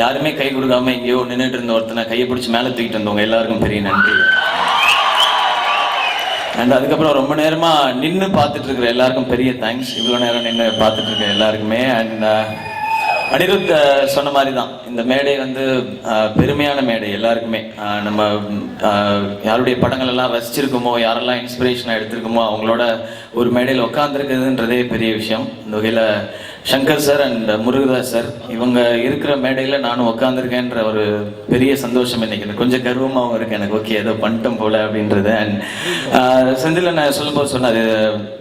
யாருமே கை கொடுக்காம எங்கேயோ நின்றுட்டு இருந்த ஒருத்தனை கையை பிடிச்சி மேலே தூக்கிட்டு வந்தவங்க எல்லாருக்கும் பெரிய நன்றி. அண்ட் அதுக்கப்புறம் ரொம்ப நேரமா நின்று பார்த்துட்டு இருக்கிற எல்லாருக்கும் பெரிய தேங்க்ஸ். இவ்வளோ நேரம் நின்று பார்த்துட்டு இருக்க எல்லாருக்குமே. அண்ட் அனிருத் சொன்ன மாதிரி தான் இந்த மேடை வந்து பெருமையான மேடை எல்லாருக்குமே. நம்ம யாருடைய படங்கள் எல்லாம் ரசிச்சிருக்கோமோ, யாரெல்லாம் இன்ஸ்பிரேஷனாக எடுத்திருக்கோமோ அவங்களோட ஒரு மேடையில் உட்காந்துருக்குதுன்றதே பெரிய விஷயம். இந்த வகையில் Shankar sir and Murugadoss sir இவங்க இருக்கிற மேடையில் நானும் உட்காந்துருக்கேன்ற ஒரு பெரிய சந்தோஷம் இன்னைக்கு. கொஞ்சம் கர்வமாகவும் இருக்கு எனக்கு. ஓகே ஏதோ பண்ணிட்டோம் போல அப்படின்றது. அண்ட் செந்தில் நான் சொல்லும்போது சொன்னார்,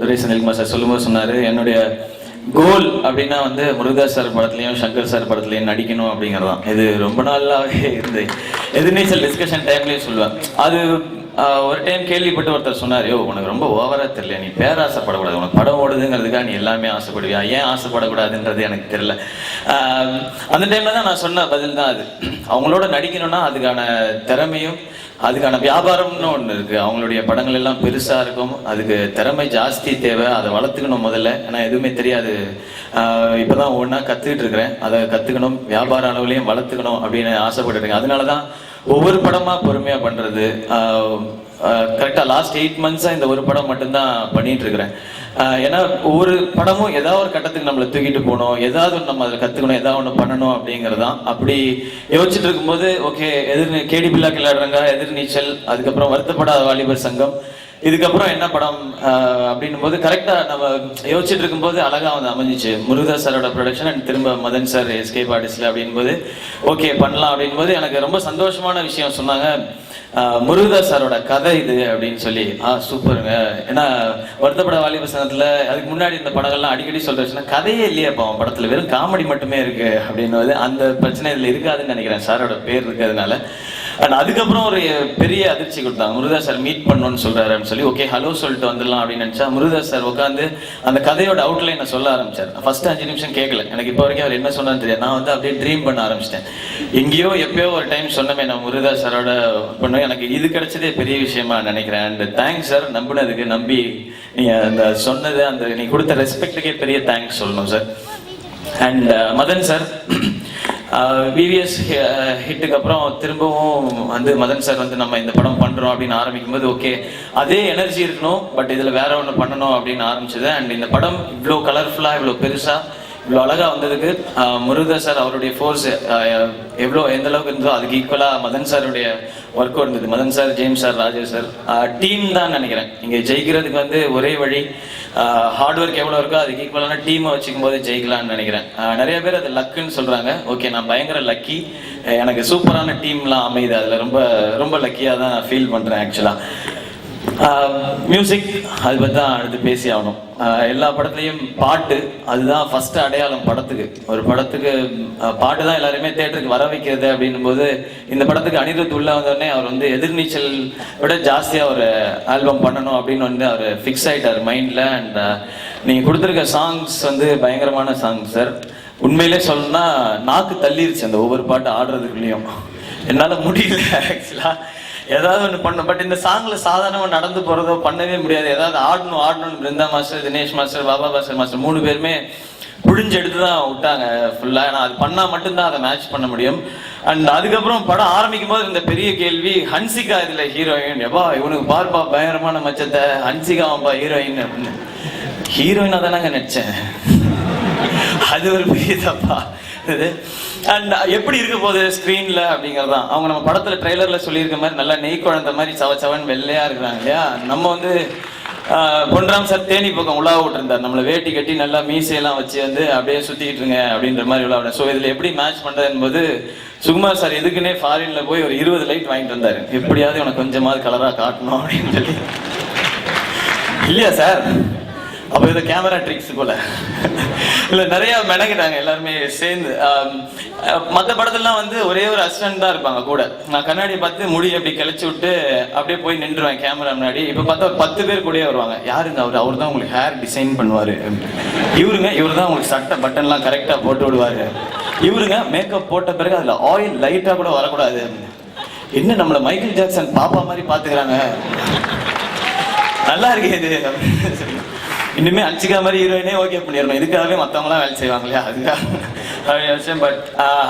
துரை செந்தில்குமார் சார் சொல்லும்போது சொன்னார், என்னுடைய கோல் அப்படின்னா வந்து முருகதாஸ் சார் படத்துலையும் சங்கர் சார் படத்துலையும் நடிக்கணும் அப்படிங்கிறதான். இது ரொம்ப நாளாகவே இருந்து எதிர்நீச்சல் டிஸ்கஷன் டைம்லேயும் சொல்லுவேன். அது ஒரு டைம் கேள்விப்பட்டு ஒருத்தர் சொன்னார், யோ உனக்கு ரொம்ப ஓவராக தெரியல, நீ பேராசைப்படக்கூடாது, உனக்கு படம் ஓடுதுங்கிறதுக்காக நீ எல்லாமே ஆசைப்படுவியா, ஏன் ஆசைப்படக்கூடாதுன்றது எனக்கு தெரியல. அந்த டைம்ல தான் நான் சொன்ன பதில் தான் அது. அவங்களோட நடிக்கணும்னா அதுக்கான திறமையும் அதுக்கான வியாபாரம்னு ஒன்று இருக்குது. அவங்களுடைய படங்கள் எல்லாம் பெருசாக இருக்கும், அதுக்கு திறமை ஜாஸ்தி தேவை, அதை வளர்த்துக்கணும் முதல்ல. ஏன்னா எதுவுமே தெரியாது, இப்போ தான் ஒவ்வொன்றா கற்றுக்கிட்டு இருக்கிறேன், அதை கற்றுக்கணும், வியாபார அளவுலையும் வளர்த்துக்கணும் அப்படின்னு ஆசைப்பட்டுருக்கேன். அதனால தான் ஒவ்வொரு படமாக பொறுமையாக பண்ணுறது. கரெக்டாக லாஸ்ட் 8 months இந்த ஒரு படம் மட்டும்தான் பண்ணிட்டு இருக்கிறேன். ஏன்னா ஒவ்வொரு படமும் ஏதாவது ஒரு கட்டத்துக்கு நம்மளை தூக்கிட்டு போகணும், ஏதாவது ஒன்று நம்ம அதில் கற்றுக்கணும், ஏதாவது ஒன்று பண்ணணும் அப்படிங்கிறது தான். அப்படி யோசிச்சுட்டு இருக்கும்போது ஓகே கேடி பில்லா விளையாடுறாங்க, எதிர்நீச்சல், அதுக்கப்புறம் வருத்தப்படாத வாலிபர் சங்கம், இதுக்கப்புறம் என்ன படம் அப்படின்னும் போது கரெக்டாக நம்ம யோசிச்சுட்டு இருக்கும்போது அழகாக வந்து அமைஞ்சிச்சு. முருகதாஸ் சாரோட ப்ரொடக்ஷன் அண்ட் திரும்ப மதன் சார் எஸ்கேப் ஆர்டிஸ்ட்ல அப்படின்போது ஓகே பண்ணலாம் அப்படின்போது எனக்கு ரொம்ப சந்தோஷமான விஷயம் சொன்னாங்க, முருகதாஸ் சாரோட கதை இது அப்படின்னு சொல்லி. சூப்பருங்க. ஏன்னா வருத்தப்பட வாலிபர் சங்கத்தில் அதுக்கு முன்னாடி இந்த படங்கள்லாம் அடிக்கடி சொல்றேன்னா கதையே இல்லையா அவன் படத்தில், வெறும் காமெடி மட்டுமே இருக்கு அப்படின்னு. அந்த பிரச்சனை இதில் இருக்காதுன்னு நினைக்கிறேன், சாரோட பேர் இருக்கிறதுனால. அண்ட் அதுக்கப்புறம் ஒரு பெரிய அதிர்ச்சி கொடுத்தாங்க, முருகதாஸ் சார் மீட் பண்ணணும்னு சொல்றாரு அப்படின்னு சொல்லி. ஓகே ஹலோ சொல்லிட்டு வந்துடலாம் அப்படின்னு நினைச்சா முருகதாஸ் சார் உட்காந்து அந்த கதையோட அவுட்லைனை சொல்ல ஆரம்பிச்சார். ஃபர்ஸ்ட் 5 நிமிஷம் கேட்கல, எனக்கு இப்போ வரைக்கும் அவர் என்ன சொன்னான்னு தெரியாது. நான் வந்து அப்படியே ட்ரீம் பண்ண ஆரம்பிச்சிட்டேன். எங்கேயோ எப்பயோ ஒரு டைம் சொன்னமே நான் முருகதாஸ் சாரோட பண்ணுவேன், எனக்கு இது கிடைச்சதே பெரிய விஷயமா நினைக்கிறேன். அண்ட் தேங்க்ஸ் சார், நம்பினதுக்கு, நம்பி நீங்க அந்த சொன்னது, அந்த நீங்க கொடுத்த ரெஸ்பெக்டுக்கே பெரிய தேங்க்ஸ் சொல்லணும் sir. And Madan sir VVS ஹிட்டுக்கு அப்புறம் திரும்பவும் வந்து மதன் சார் வந்து நம்ம இந்த படம் பண்ணுறோம் அப்படின்னு ஆரம்பிக்கும் போது ஓகே அதே எனர்ஜி இருக்கணும், பட் இதில் வேற ஒன்று பண்ணணும் அப்படின்னு ஆரம்பிச்சது. அண்ட் இந்த படம் இவ்வளோ கலர்ஃபுல்லாக, இவ்வளோ பெருசாக, இவ்வளோ அழகாக வந்ததுக்கு முருகதாஸ் சார் அவருடைய ஃபோர்ஸ் எந்த அளவுக்கு இருந்தோ அதுக்கு ஈக்குவலாக மதன் சாருடைய ஒர்க் இருந்தது. Madan sir, James sir, Rajesh sir, team தான் நினைக்கிறேன். இங்கே ஜெயிக்கிறதுக்கு வந்து ஒரே வழி ஹார்ட் ஒர்க் எவ்வளோ இருக்கோ அதுக்கு ஈக்குவலான டீமை வச்சுக்கும் போது ஜெயிக்கலாம்னு நினைக்கிறேன். நிறைய பேர் அது லக்குன்னு சொல்கிறாங்க. ஓகே நான் பயங்கர லக்கி, எனக்கு சூப்பரான டீம்லாம் அமையுது, அதில் ரொம்ப ரொம்ப லக்கியாக தான் ஃபீல் பண்ணுறேன் ஆக்சுவலாக. மியூசிக் அது பற்றி தான் அடுத்து பேசி ஆகணும். எல்லா படத்துலையும் பாட்டு அதுதான் ஃபர்ஸ்ட் அடையாளம் படத்துக்கு. ஒரு படத்துக்கு பாட்டு தான் எல்லாருமே தேட்டருக்கு வர வைக்கிறது அப்படின்னும் போது இந்த படத்துக்கு அனிருத் உள்ள வந்தோடனே அவர் வந்து எதிர்நீச்சல் விட ஜாஸ்தியாக ஒரு ஆல்பம் பண்ணணும் அப்படின்னு வந்து அவர் ஃபிக்ஸ் ஆகிட்டார் மைண்டில். அண்ட் நீங்கள் கொடுத்துருக்க சாங்ஸ் வந்து பயங்கரமான சாங்ஸ் சார். உண்மையிலே சொல்லணும்னா நாக்கு தள்ளிருச்சு அந்த ஒவ்வொரு பாட்டு ஆடுறதுக்குள்ளேயும். என்னால் முடியல ஆக்சுவலாக, ஏதாவது ஒன்று பண்ணும். பட் இந்த சாங்ல சாதாரணமாக நடந்து போகிறதோ பண்ணவே முடியாது. ஏதாவது ஆடணும்னு Brinda master, Dinesh master, Baba Bhaskar master 3 பேருமே புழிஞ்சு எடுத்து தான் விட்டாங்க ஃபுல்லாக. ஏன்னா அது பண்ணால் மட்டும்தான் அதை மேட்ச் பண்ண முடியும். அண்ட் அதுக்கப்புறம் படம் ஆரம்பிக்கும் போது இந்த பெரிய கேள்வி, ஹன்சிகா இதில் ஹீரோயின், எப்பா இவனுக்கு பார்ப்பா பயங்கரமான மச்சத்தை, ஹன்சிகாவாப்பா ஹீரோயின் அப்படின்னு. ஹீரோயினாக தானங்க நினச்சேன், அது ஒரு பெரிய தப்பா. அண்ட் எப்படி இருக்க போகுது ஸ்க்ரீன்ல அப்படிங்கிறது தான். அவங்க நம்ம படத்துல ட்ரெய்லர்ல சொல்லியிருக்க மாதிரி நல்லா நெய் குழந்த மாதிரி சவன் வெள்ளையா இருக்கிறாங்க இல்லையா. நம்ம வந்து பொன்ராம் சார் தேனி பக்கம் உலா விட்டுருந்தார், நம்மளை வேட்டி கட்டி நல்லா மீசையெல்லாம் வச்சு வந்து அப்படியே சுத்திக்கிட்டு இருங்க அப்படின்ற மாதிரி உலா. ஸோ இதுல எப்படி மேட்ச் பண்றது என்பது சுகுமார் சார் எதுக்குன்னே ஃபாரின்ல போய் ஒரு 20 லைட் வாங்கிட்டு வந்தாரு, எப்படியாவது உனக்கு கொஞ்சமாவது கலரா காட்டணும் அப்படின்னு சொல்லி. இல்லையா சார், அப்போ இதை கேமரா ட்ரிக்ஸ் போல இல்லை நிறைய மெனக்கிட்டாங்க எல்லாருமே சேர்ந்து. மற்ற படத்துலலாம் வந்து ஒரே ஒரு அசிஸ்டன்ட் தான் இருப்பாங்க கூட. நான் கண்ணாடியை பார்த்து முடி அப்படி கிளச்சி விட்டு அப்படியே போய் நின்றுவேன் கேமரா முன்னாடி. இப்போ பார்த்தா 10 பேர் கூடயே வருவாங்க. யாருங்க அவர் தான் உங்களுக்கு ஹேர் டிசைன் பண்ணுவார், இவர் தான் உங்களுக்கு சட்டை பட்டன்லாம் கரெக்டாக போட்டு விடுவார், இவருங்க மேக்கப் போட்ட பிறகு அதில் ஆயில் லைட்டாக கூட வரக்கூடாது. என்ன நம்மளை மைக்கேல் ஜாக்சன் பாப்பா மாதிரி பார்த்துக்கிறாங்க, நல்லா இருக்கு இது. இனிமே ஹன்சிகா மாதிரி ஹீரோயினே ஓகே பண்ணிடணும், இதுக்காகவே மற்றவங்களாம் வேலை செய்வாங்க இல்லையா, அதுக்காக அப்படின்னு நினச்சேன். பட்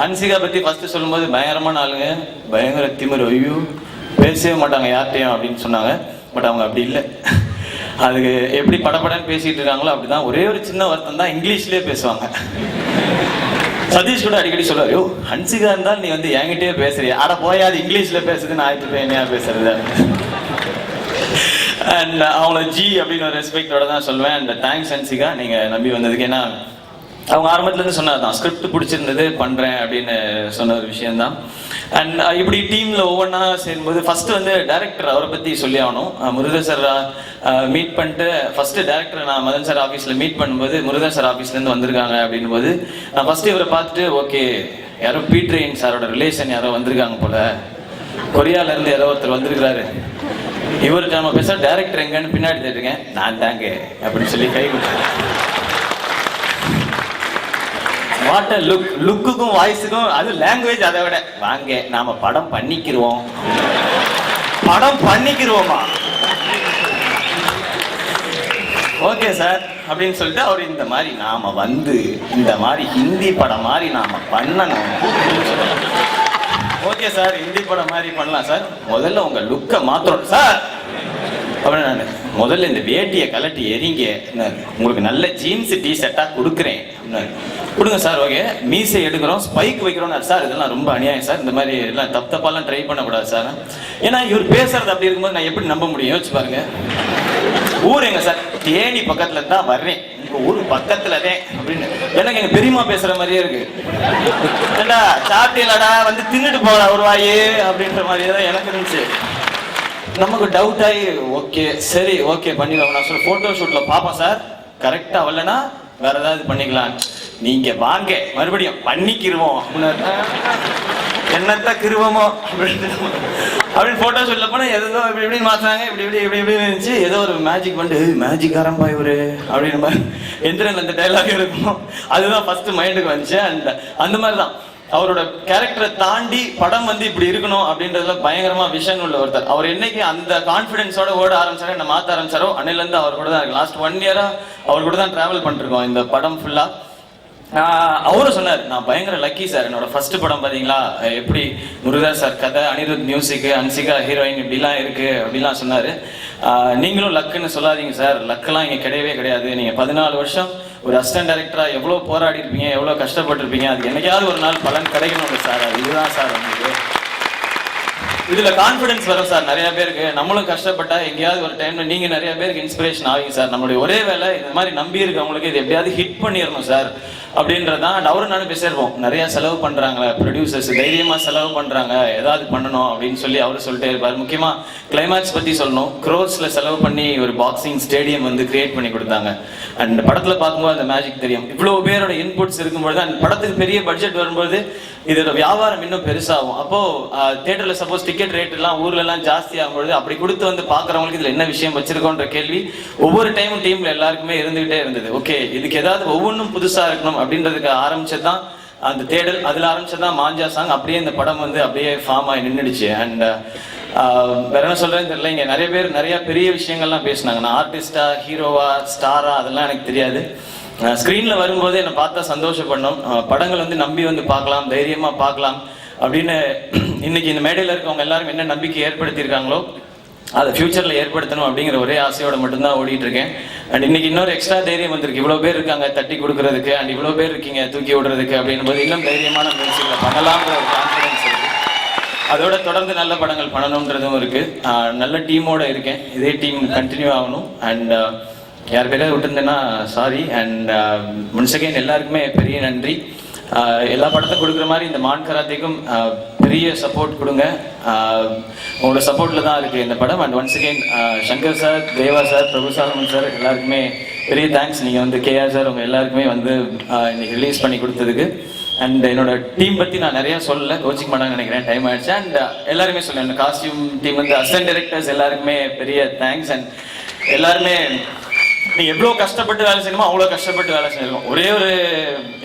ஹன்சிகா பற்றி ஃபஸ்ட்டு சொல்லும்போது பயங்கரமான ஆளுங்க, பயங்கர திமிரு, ஐயோ பேசவே மாட்டாங்க யார்கிட்டையும் அப்படின்னு சொன்னாங்க. பட் அவங்க அப்படி இல்லை, அதுக்கு எப்படி படப்படன்னு பேசிட்டு இருக்காங்களோ அப்படிதான். ஒரே ஒரு சின்ன வருத்தம் தான், இங்கிலீஷ்லேயே பேசுவாங்க. சதீஷ் கூட அடிக்கடி சொல்லுவார், யோ ஹன்சிகா இருந்தால் நீ வந்து என்கிட்டயே பேசுறிய, அட போய் அது இங்கிலீஷ்ல பேசுது, நான் இப்போ என்னையா பேசுறது. அண்ட் அவங்கள ஜி அப்படின்னு ஒரு ரெஸ்பெக்டோட தான் சொல்லுவேன். அண்ட் தேங்க்ஸ் ஹன்சிகா, நீங்கள் நம்பி வந்ததுக்கு. ஏன்னா அவங்க ஆரம்பத்துலேருந்து சொன்னது தான், ஸ்கிரிப்ட் பிடிச்சிருந்தது பண்ணுறேன் அப்படின்னு சொன்ன ஒரு விஷயந்தான். அண்ட் இப்படி டீமில் ஒவ்வொன்றா சேரும்போது ஃபஸ்ட்டு வந்து டேரக்டர் அவரை பற்றி சொல்லி ஆகணும். முருகன் சார் மீட் பண்ணிட்டு ஃபஸ்ட்டு டேரக்டர் நான் மதன் சார் ஆஃபீஸில் மீட் பண்ணும்போது முருகன் சார் ஆஃபீஸ்லேருந்து வந்திருக்காங்க அப்படின்னும் போது நான் ஃபஸ்ட்டு இவரை பார்த்துட்டு ஓகே யாரோ பீட்ரெயின் சாரோட ரிலேஷன் யாரோ வந்திருக்காங்க போல, கொரியாவிலேருந்து யாரோ ஒருத்தர் வந்திருக்கிறாரு, இவர்கிட்ட நம்ம பேச டேரக்டர் எங்கன்னு பின்னாடி தேட்டுருக்கேன், நான் தாங்க அப்படின்னு சொல்லி கை கொடுத்தேன். வாட் அ லுக், லுக்குக்கும் வாய்ஸுக்கும், அது லாங்குவேஜ் அதை விட, வாங்க நாம படம் பண்ணிக்கிறோம், படம் பண்ணிக்கிறோமா, ஓகே சார் அப்படின்னு சொல்லிட்டு அவர் இந்த மாதிரி நாம வந்து இந்த மாதிரி ஹிந்தி படம் மாதிரி நாம பண்ணணும், ஓகே சார் ஹிந்தி படம் மாதிரி பண்ணலாம் சார், முதல்ல உங்க லுக்கை மாத்திரம் சார் அப்படின்னு. நான் முதல்ல இந்த வேட்டியை கலட்டி எரிங்க, உங்களுக்கு நல்ல ஜீன்ஸ் டிஷர்ட்டாக கொடுக்குறேன், கொடுங்க சார், ஓகே மீசை எடுக்கிறோம் ஸ்பைக் வைக்கிறோம் சார், இதெல்லாம் ரொம்ப அநியாயம் சார், இந்த மாதிரி எல்லாம் தப்பாலாம் ட்ரை பண்ணக்கூடாது சார். ஏன்னா இவர் பேசுறது அப்படி இருக்கும்போது நான் எப்படி நம்ப முடியும், யோசிச்சு பாருங்க. ஊர் எங்க சார், தேனி பக்கத்துல தான் வர்றேன், உங்க ஊர் பக்கத்துலதான் அப்படின்னு. எனக்கு எங்க பெரியமா பேசுற மாதிரியே இருக்கு, ஏண்டா சாப்பிட்டீங்களாடா வந்து தின்னுட்டு போறா ஒரு வாயி அப்படின்ற மாதிரியே தான் எனக்கு இருந்துச்சு. நமக்கு டவுட் ஆகி ஓகே சரி ஓகே பண்ணிடுவோம், நான் சொல்ல ஃபோட்டோ ஷூட்டில் பார்ப்போம் சார், கரெக்டாக வரலன்னா வேற ஏதாவது பண்ணிக்கலாம், நீங்க வாங்க மறுபடியும் பண்ணிக்கிருவோம் என்னத்த கிருவமோ அப்படின்னு ஃபோட்டோ ஷூட்டில் போனால் எதோ இப்படி இப்படின்னு மாற்றினாங்க, இப்படி இப்படி இப்படி இப்படி இருந்துச்சு, ஏதோ ஒரு மேஜிக் வந்து மேஜிக் ஆரம்பா இவரு அப்படின்னு மாதிரி எந்திரன் அந்த டைலாக் இருக்கும், அதுதான் ஃபர்ஸ்ட் மைண்டுக்கு வந்துச்சு. அண்ட் அந்த மாதிரி தான் அவரோட கேரக்டரை தாண்டி படம் வந்து இப்படி இருக்கணும் அப்படின்றதுல பயங்கரமா விஷன் உள்ள ஒருத்தர். அவர் என்னைக்கு அந்த கான்ஃபிடன்ஸோட ஓட ஆரம்பிச்சாரோ என்ன மாத்த ஆரம்பிச்சாரோ அன்னிலேருந்து அவர் கூட தான் இருக்கு. லாஸ்ட் 1 இயரா அவர் கூட தான் டிராவல் பண்ணிருக்கோம் இந்த படம் ஃபுல்லா. அவரும் சொன்னார், நான் பயங்கர லக்கி சார், என்னோட ஃபர்ஸ்ட் படம் பார்த்தீங்களா எப்படி முருகதாஸ் சார் கதை, அனிருத் மியூசிக்கு, ஹன்சிகா ஹீரோயின் இப்படிலாம் இருக்கு அப்படிலாம் சொன்னார். நீங்களும் லக்குன்னு சொல்லாதீங்க சார், லக்கெல்லாம் இங்கே கிடையவே கிடையாது, நீங்கள் 14 வருஷம் ஒரு அசிஸ்டன்ட் டைரக்டராக எவ்வளோ போராடி இருப்பீங்க, எவ்வளோ கஷ்டப்பட்டிருப்பீங்க, அது என்னைக்காவது ஒரு நாள் பலன் கிடைக்கணும் சார், இதுதான் சார் உங்களுக்கு இதுல கான்ஃபிடன்ஸ் வரும் சார் நிறைய பேருக்கு. நம்மளும் கஷ்டப்பட்டா எங்கேயாவது ஒரு டைம்ல நீங்க நிறைய பேருக்கு இன்ஸ்பிரேஷன் ஆகுங்க சார். நம்மளுடைய ஒரே வேலை இந்த மாதிரி நம்பி இருக்கவங்களுக்கு இது எப்படியாவது ஹிட் பண்ணிடணும் சார் அப்படின்றதான். அவரும் நானும் பேசியிருப்போம், நிறைய செலவு பண்றாங்க ப்ரொடியூசர்ஸ், தைரியமா செலவு பண்றாங்க, ஏதாவது பண்ணணும் அப்படின்னு சொல்லி அவரு சொல்லிட்டே இருப்பார். முக்கியமா கிளைமேக்ஸ் பத்தி சொல்லணும், க்ரோர்ஸ்ல செலவு பண்ணி ஒரு பாக்ஸிங் ஸ்டேடியம் வந்து கிரியேட் பண்ணி கொடுத்தாங்க. அண்ட் படத்துல பார்க்கும்போது அந்த மேஜிக் தெரியும். இவ்வளவு பேரோட இன்புட்ஸ் இருக்கும்போது அந்த படத்துக்கு பெரிய பட்ஜெட் வரும்போது இதோட வியாபாரம் இன்னும் பெருசாகும். அப்போ தியேட்டர்ல சப்போஸ் டிக்கெட் ரேட் எல்லாம் ஊர்ல எல்லாம் ஜாஸ்தி ஆகும்போது அப்படி கொடுத்து வந்து பாக்குறவங்களுக்கு இதுல என்ன விஷயம் வச்சிருக்கோன்ற கேள்வி ஒவ்வொரு டைமும் டீம்ல எல்லாருக்குமே இருந்துகிட்டே இருந்தது. ஓகே இதுக்கு ஏதாவது ஒவ்வொன்றும் புதுசா இருக்கணும் அப்படின்றதுக்கு ஆரம்பிச்சதுதான் அந்த தேடல். அதுல ஆரம்பிச்சதுதான் மாஞ்சா சாங். அப்படியே இந்த படம் வந்து அப்படியே ஃபார்ம் ஆகி நின்றுடுச்சு. அண்ட் வேற என்ன சொல்றேன்னு தெரியல, இங்க நிறைய பேர் நிறைய பெரிய விஷயங்கள்லாம் பேசினாங்க. நான் ஆர்டிஸ்டா, ஹீரோவா, ஸ்டாரா அதெல்லாம் எனக்கு தெரியாது. ஸ்க்ரீன்ல வரும்போது என்னை பார்த்தா சந்தோஷப்படணும், படங்கள் வந்து நம்பி வந்து பார்க்கலாம், தைரியமா பார்க்கலாம் அப்படின்னு இன்னைக்கு இந்த மேடையில் இருக்கவங்க எல்லாரும் என்ன நம்பிக்கை ஏற்படுத்தியிருக்காங்களோ அதை ஃபியூச்சர்ல ஏற்படுத்தணும் அப்படிங்கிற ஒரே ஆசையோட மட்டும்தான் ஓடிட்டு இருக்கேன். அண்ட் இன்னைக்கு இன்னொரு எக்ஸ்ட்ரா தைரியம் வந்திருக்கு. இவ்வளவு பேர் இருக்காங்க தட்டி கொடுக்கறதுக்கு, அண்ட் இவ்வளவு பேர் இருக்கீங்க தூக்கி விடுறதுக்கு அப்படின்னும் போது இன்னும் தைரியமான முயற்சிகளை பண்ணலாம்ன்ற ஒரு கான்ஃபிடன்ஸ் இருக்கு. அதோட தொடர்ந்து நல்ல படங்கள் பண்ணணுன்றதும் இருக்கு. நல்ல டீமோட இருக்கேன், இதே டீம் கண்டினியூ ஆகணும். அண்ட் யார் பேராவது விட்டுருந்தேன்னா சாரி. அண்ட் ஒன்ஸ் அகைன் எல்லாருக்குமே பெரிய நன்றி. எல்லா படத்தையும் கொடுக்குற மாதிரி இந்த மான் கராத்தேக்கும் பெரிய சப்போர்ட் கொடுங்க. உங்களோட சப்போர்ட்ல தான் இருக்கு இந்த படம். And once again Shankar sir, Deva sir, Prabhu Solomon sir எல்லாருக்குமே பெரிய தேங்க்ஸ். நீங்கள் வந்து கேஆர் சார் உங்க எல்லாருக்குமே வந்து இன்னைக்கு ரிலீஸ் பண்ணி கொடுத்ததுக்கு. அண்ட் என்னோட டீம் பற்றி நான் நிறைய சொல்லலை, கோச்சிங் பண்ணாங்க நினைக்கிறேன், டைம் ஆயிடுச்சு. அண்ட் எல்லாருமே சொல்லேன், காஸ்டியூம் டீம் வந்து அசிஸ்டன்ட் டைரக்டர்ஸ் எல்லாருக்குமே பெரிய தேங்க்ஸ். அண்ட் எல்லாருமே நீங்க எவ்வளவு கஷ்டப்பட்டு வேலை செய்யணுமோ அவ்வளவு கஷ்டப்பட்டு வேலை செய்யணும்.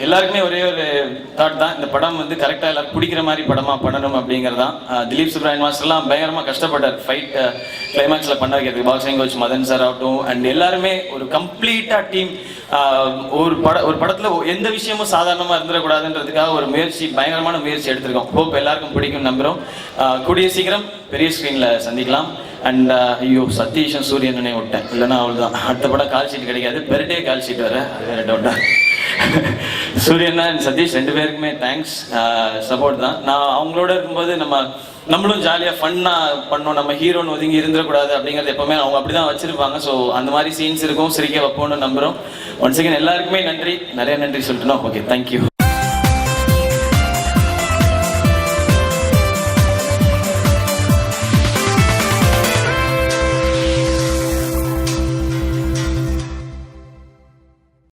எல்லாருக்குமே ஒரே ஒரு தாட் தான், இந்த படம் வந்து கரெக்டா எல்லாரும் பிடிக்கிற மாதிரி படமா பண்ணணும் அப்படிங்கறதான். திலீப் சுப்ராயன் மாஸ்டர் எல்லாம் பயங்கரமா கஷ்டப்பட்டார் ஃபைட் கிளைமேக்ஸ்ல பண்ண வைக்கிறதுக்கு. பாக்ஸிங் கோச் மதன் சார் ஆகட்டும் அண்ட் எல்லாருமே ஒரு கம்ப்ளீட்டா டீம். ஒரு படத்துல எந்த விஷயமும் சாதாரணமா இருந்துடக்கூடாதுன்றதுக்காக ஒரு முயற்சி, பயங்கரமான முயற்சி எடுத்திருக்கோம். ஹோப் எல்லாருக்கும் பிடிக்கும் நம்புறோம். கூடிய சீக்கிரம் பெரிய ஸ்கிரீன்ல சந்திக்கலாம். அண்ட் ஐயோ சதீஷன் சூரியனே விட்டேன், இல்லைன்னா அவள் தான் அடுத்த படம் கால் ஷீட் கிடைக்காது, பெர்டே கால் ஷீட் வர, அது வேற டவுட்டா. சூரியன் அண்ட் சதீஷ் ரெண்டு பேருக்குமே தேங்க்ஸ், சப்போர்ட் தான். நான் அவங்களோட இருக்கும்போது நம்மளும் ஜாலியாக ஃபன்னாக பண்ணோம், நம்ம ஹீரோன்னு ஒதுங்கி இருந்துடக்கூடாது அப்படிங்கிறது எப்பவுமே அவங்க அப்படிதான் வச்சிருப்பாங்க. ஸோ அந்த மாதிரி சீன்ஸ் இருக்கும், சிரிக்க வைப்போம்னு நம்புறோம். ஒன்ஸ் அகேன் எல்லாருக்குமே நன்றி, நிறைய நன்றி சொல்லிட்டோம். Okay, thank you.